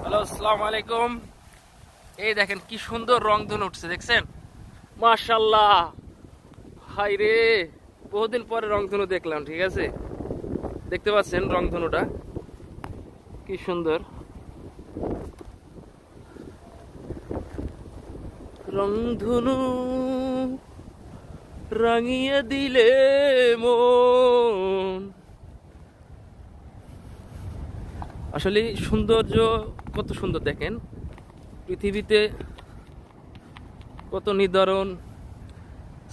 Hello, আসসালামু আলাইকুম। এই দেখেন কি সুন্দর রংধনু উঠছে, দেখছেন? মাশাআল্লাহ। হাই রে, বহুদিন পরে রংধনু দেখলাম। ঠিক আছে, দেখতে পাচ্ছেন রংধনুটা কি সুন্দর। রংধনু রাঙিয়ে দিলে মন। আসলে সৌন্দর্য কত সুন্দর, দেখেন পৃথিবীতে কত নিদারুণ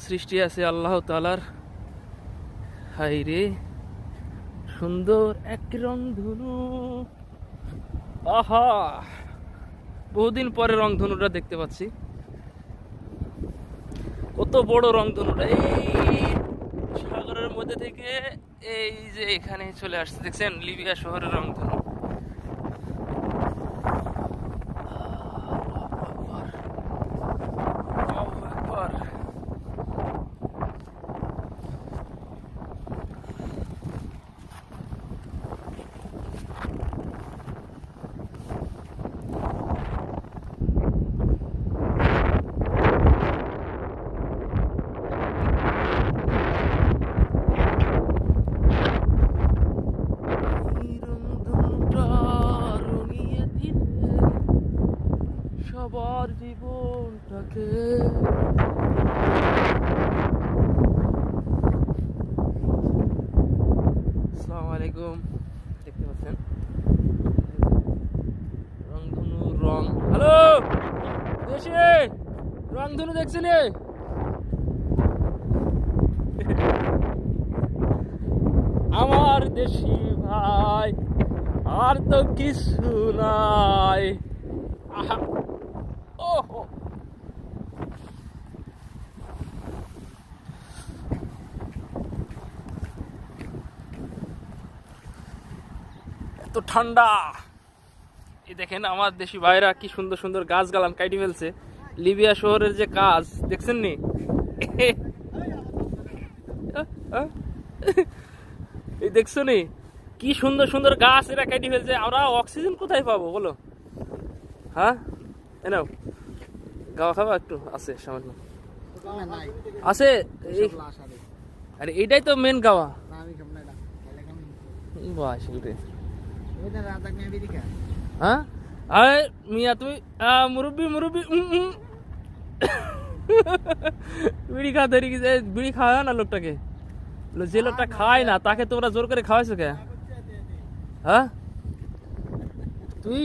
সৃষ্টি আছে আল্লাহ তাআলার। হাই রে, সুন্দর এক রংধনু। আহা, বহুদিন পরে রংধনুটা দেখতে পাচ্ছি। কত বড় রংধনুটা, এই সাগরের মধ্যে থেকে এই যে এখানে চলে আসছে, দেখছেন? লিবিয়া শহরের রংধনু। সবার জীবনটাকে আসসালামু আলাইকুম, দেখতে পাচ্ছেন রংধনু রং। হ্যালো দেশে, রংধনু দেখছেন? আমার দেশি ভাই, আর তো কিছু নাই। আহা, ওহো, এত ঠান্ডা। এই দেখেন আমার দেশি ভাইরা কি সুন্দর সুন্দর গাছ গালান কাটি ফেলছে। লিবিয়া শহরের যে কাজ দেখছেন নি? এই দেখছো নি কি সুন্দর সুন্দর গাছ এরা কেটে ফেলছে। আমরা অক্সিজেন কোথায় পাবো বলো? হ্যাঁ, এনাও গাওয়া খাবা একটু আছে সামান্য আছে। আরে এইটাই তো মেন গাওয়া। বাস রে, হ্যাঁ। আরে মিয়া তুমি মুরব্বি মুরব্বি বিড়ি খাওয়া বিড়ি খাওয়া না লোকটাকে, যে লোকটা খায় না তাকে তোমরা জোর করে খাওয়াইছো কে? হ্যাঁ, তুই